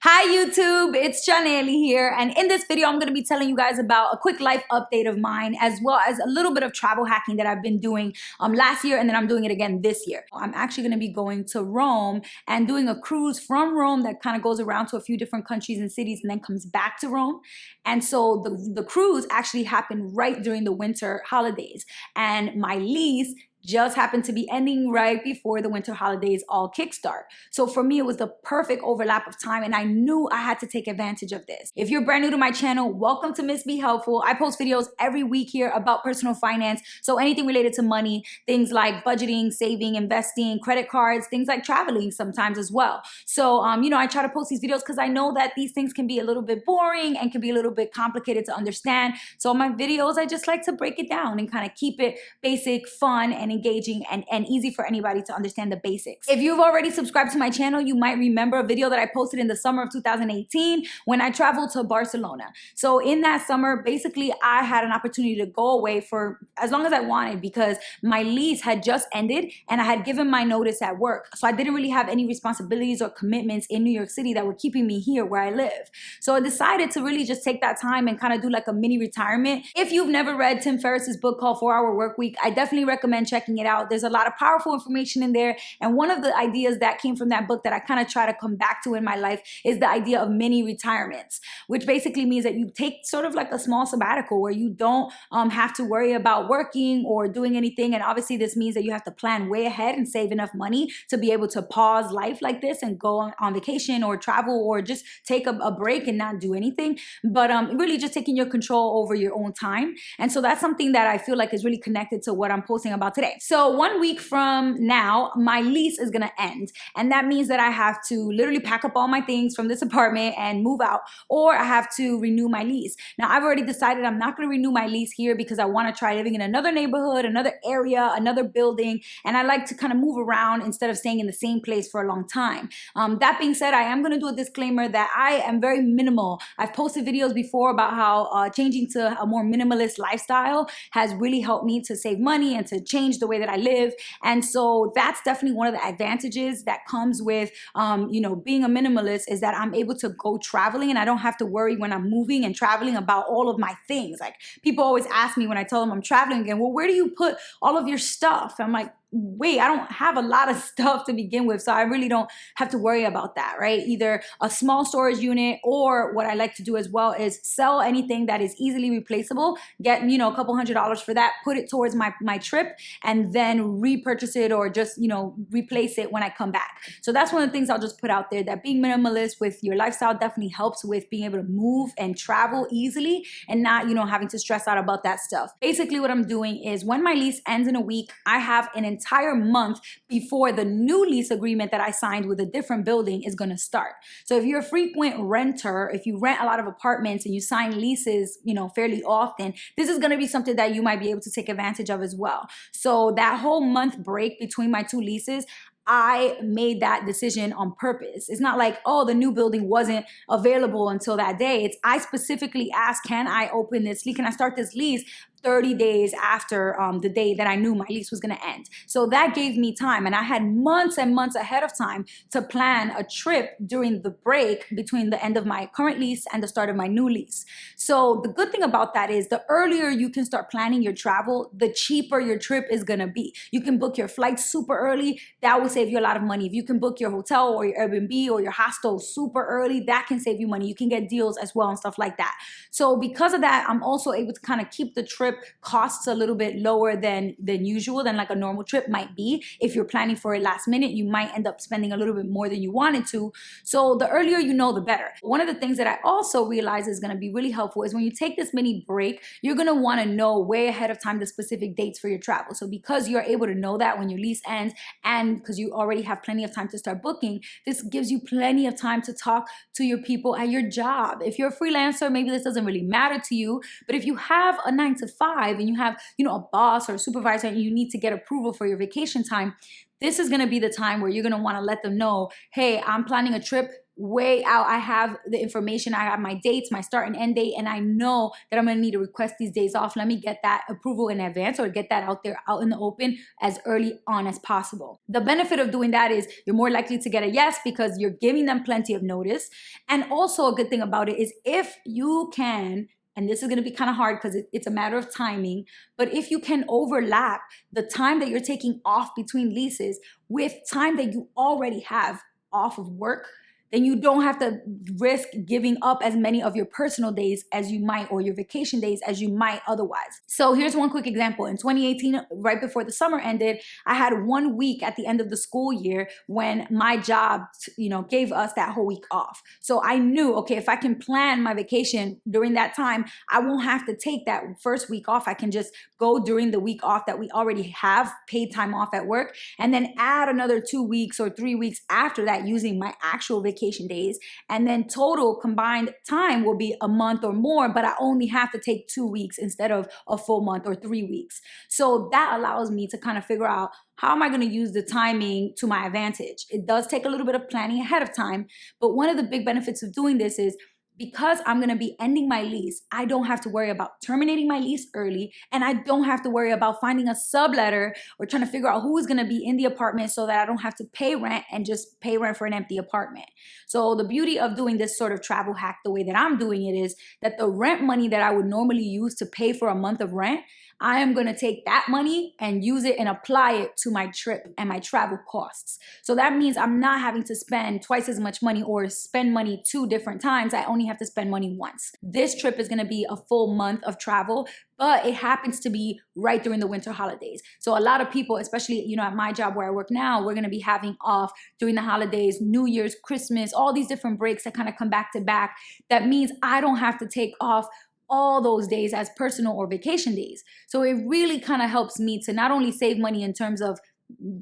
Hi YouTube, it's Janelle here, and in this video I'm going to be telling you guys about a quick life update of mine as well as a little bit of travel hacking that I've been doing last year, and then I'm doing it again this year. I'm actually going to be going to Rome and doing a cruise from Rome that kind of goes around to a few different countries and cities and then comes back to Rome. And so the cruise actually happened right during the winter holidays, and my lease just happened to be ending right before the winter holidays all kickstart. So for me, it was the perfect overlap of time, and I knew I had to take advantage of this. If you're brand new to my channel, welcome to MissBeHelpful. I post videos every week here about personal finance. So anything related to money, things like budgeting, saving, investing, credit cards, things like traveling sometimes as well. So, I try to post these videos because I know that these things can be a little bit boring and can be a little bit complicated to understand. So in my videos, I just like to break it down and kind of keep it basic, fun, and engaging and easy for anybody to understand the basics. If you've already subscribed to my channel, you might remember a video that I posted in the summer of 2018 when I traveled to Barcelona. So in that summer, basically I had an opportunity to go away for as long as I wanted because my lease had just ended and I had given my notice at work. So I didn't really have any responsibilities or commitments in New York City that were keeping me here where I live. So I decided to really just take that time and kind of do like a mini retirement. If you've never read Tim Ferriss's book called 4-Hour Workweek, I definitely recommend checking it out. There's a lot of powerful information in there, and one of the ideas that came from that book that I kind of try to come back to in my life is the idea of mini retirements, which basically means that you take sort of like a small sabbatical where you don't have to worry about working or doing anything. And obviously this means that you have to plan way ahead and save enough money to be able to pause life like this and go on vacation or travel or just take a break and not do anything, but really just taking your control over your own time. And so that's something that I feel like is really connected to what I'm posting about today. So 1 week from now, my lease is gonna end. And that means that I have to literally pack up all my things from this apartment and move out, or I have to renew my lease. Now, I've already decided I'm not gonna renew my lease here because I wanna try living in another neighborhood, another area, another building, and I like to kind of move around instead of staying in the same place for a long time. That being said, I am gonna do a disclaimer that I am very minimal. I've posted videos before about how changing to a more minimalist lifestyle has really helped me to save money and to change the way that I live. And so that's definitely one of the advantages that comes with being a minimalist, is that I'm able to go traveling and I don't have to worry when I'm moving and traveling about all of my things. Like, people always ask me when I tell them I'm traveling again, well, where do you put all of your stuff? I'm like, wait, I don't have a lot of stuff to begin with, so I really don't have to worry about that, right? Either a small storage unit, or what I like to do as well is sell anything that is easily replaceable, get a couple $100s for that, put it towards my trip, and then repurchase it or just replace it when I come back. So that's one of the things I'll just put out there, that being minimalist with your lifestyle definitely helps with being able to move and travel easily and not having to stress out about that stuff. Basically what I'm doing is, when my lease ends in a week, I have an entire month before the new lease agreement that I signed with a different building is going to start. So if you're a frequent renter, if you rent a lot of apartments and you sign leases, fairly often, this is going to be something that you might be able to take advantage of as well. So that whole month break between my two leases, I made that decision on purpose. It's not like, oh, the new building wasn't available until that day. It's, I specifically asked, can I open this lease? Can I start this lease 30 days after the day that I knew my lease was gonna end? So that gave me time, and I had months and months ahead of time to plan a trip during the break between the end of my current lease and the start of my new lease. So the good thing about that is, the earlier you can start planning your travel, the cheaper your trip is gonna be. You can book your flights super early. That will save you a lot of money. If you can book your hotel or your Airbnb or your hostel super early, that can save you money. You can get deals as well and stuff like that. So because of that, I'm also able to kind of keep the trip costs a little bit lower than usual, than like a normal trip might be. If you're planning for it last minute, you might end up spending a little bit more than you wanted to. So the earlier you know, the better. One of the things that I also realize is going to be really helpful is, when you take this mini break, you're going to want to know way ahead of time the specific dates for your travel. So because you're able to know that when your lease ends, and because you already have plenty of time to start booking, this gives you plenty of time to talk to your people at your job. If you're a freelancer, maybe this doesn't really matter to you, but if you have a 9-to-5 and you have a boss or a supervisor and you need to get approval for your vacation time, this is going to be the time where you're going to want to let them know, hey, I'm planning a trip way out. I have the information, I have my dates, my start and end date, and I know that I'm gonna need to request these days off. Let me get that approval in advance or get that out there, out in the open as early on as possible. The benefit of doing that is you're more likely to get a yes because you're giving them plenty of notice. And also a good thing about it is if you can, and this is going to be kind of hard because it's a matter of timing, but if you can overlap the time that you're taking off between leases with time that you already have off of work, then you don't have to risk giving up as many of your personal days as you might, or your vacation days as you might otherwise. So here's one quick example. In 2018, right before the summer ended, I had 1 week at the end of the school year when my job, gave us that whole week off. So I knew, okay, if I can plan my vacation during that time, I won't have to take that first week off. I can just go during the week off that we already have paid time off at work, and then add another 2 weeks or 3 weeks after that using my actual vacation days, and then total combined time will be a month or more, but I only have to take 2 weeks instead of a full month or 3 weeks. So that allows me to kind of figure out, how am I going to use the timing to my advantage? It does take a little bit of planning ahead of time, but one of the big benefits of doing this is, because I'm going to be ending my lease, I don't have to worry about terminating my lease early, and I don't have to worry about finding a subletter or trying to figure out who is going to be in the apartment so that I don't have to pay rent and just pay rent for an empty apartment. So the beauty of doing this sort of travel hack the way that I'm doing it is that the rent money that I would normally use to pay for a month of rent, I am going to take that money and use it and apply it to my trip and my travel costs. So that means I'm not having to spend twice as much money or spend money 2 different times. I only have to spend money once. This trip is going to be a full month of travel, but it happens to be right during the winter holidays. So a lot of people, especially, at my job where I work now, we're going to be having off during the holidays, New Year's, Christmas, all these different breaks that kind of come back to back. That means I don't have to take off all those days as personal or vacation days. So it really kind of helps me to not only save money in terms of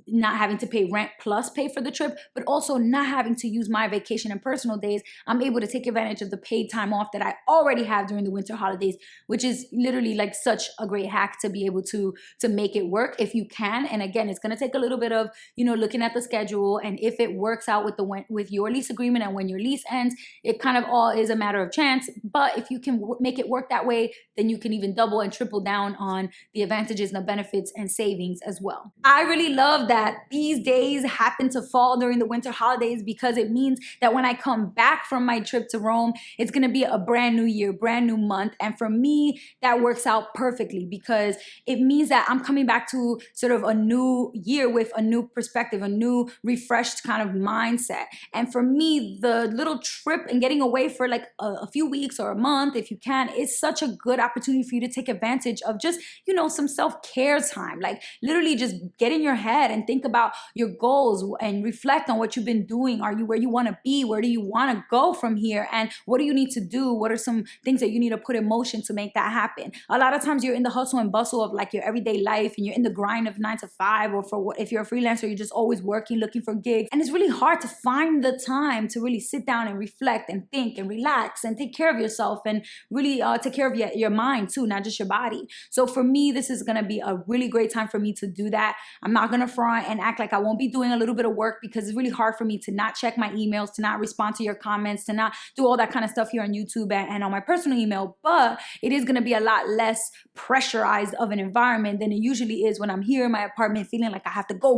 not having to pay rent plus pay for the trip, but also not having to use my vacation and personal days. I'm able to take advantage of the paid time off that I already have during the winter holidays, which is literally like such a great hack to be able to make it work if you can. And again, it's going to take a little bit of, looking at the schedule, and if it works out with your lease agreement and when your lease ends, it kind of all is a matter of chance. But if you can make it work that way, then you can even double and triple down on the advantages and the benefits and savings as well. I really love that these days happen to fall during the winter holidays, because it means that when I come back from my trip to Rome, it's going to be a brand new year, brand new month. And for me, that works out perfectly, because it means that I'm coming back to sort of a new year with a new perspective, a new refreshed kind of mindset. And for me, the little trip and getting away for like a few weeks or a month, if you can, is such a good opportunity for you to take advantage of just, some self-care time. Like literally just get in your head and think about your goals and reflect on what you've been doing. Are you where you want to be? Where do you want to go from here? And what do you need to do? What are some things that you need to put in motion to make that happen? A lot of times you're in the hustle and bustle of like your everyday life, and you're in the grind of 9 to 5, or if you're a freelancer, you're just always working, looking for gigs. And it's really hard to find the time to really sit down and reflect and think and relax and take care of yourself, and really take care of your mind too, not just your body. So for me, this is going to be a really great time for me to do that. I'm not going to front and act like I won't be doing a little bit of work, because it's really hard for me to not check my emails, to not respond to your comments, to not do all that kind of stuff here on YouTube and on my personal email. But it is going to be a lot less pressurized of an environment than it usually is when I'm here in my apartment feeling like I have to go.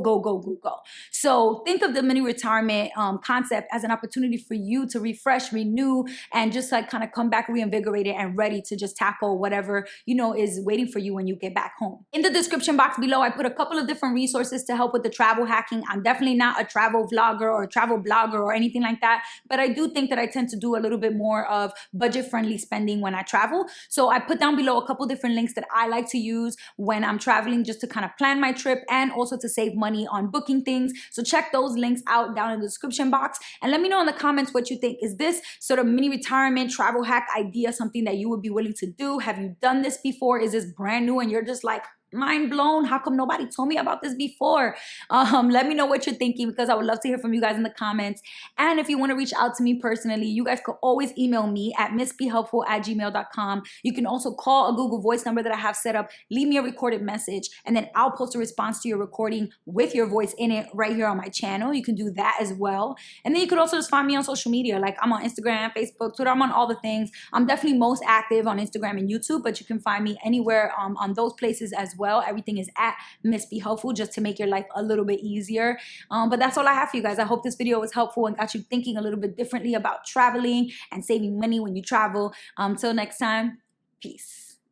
So think of the mini retirement concept as an opportunity for you to refresh, renew, and just like kind of come back reinvigorated and ready to just tackle whatever, is waiting for you when you get back home. In the description box below, I put a couple of different resources to help with the travel hacking. I'm definitely not a travel vlogger or a travel blogger or anything like that, but I do think that I tend to do a little bit more of budget-friendly spending when I travel. So I put down below a couple different links that I like to use when I'm traveling, just to kind of plan my trip and also to save money on booking things. So check those links out down in the description box, and let me know in the comments what you think. Is this sort of mini retirement travel hack idea something that you would be willing to do? Have you done this before? Is this brand new and you're just like, mind blown. How come nobody told me about this before? Let me know what you're thinking, because I would love to hear from you guys in the comments. And if you want to reach out to me personally, you guys could always email me at missbehelpful@gmail.com. You can also call a Google Voice number that I have set up, leave me a recorded message, and then I'll post a response to your recording with your voice in it right here on my channel. You can do that as well. And then you could also just find me on social media. Like, I'm on Instagram, Facebook, Twitter. I'm on all the things. I'm definitely most active on Instagram and YouTube, but you can find me anywhere on those places as well. Everything is at MissBeHelpful, just to make your life a little bit easier. But that's all I have for you guys. I hope this video was helpful and got you thinking a little bit differently about traveling and saving money when you travel. Till next time, peace.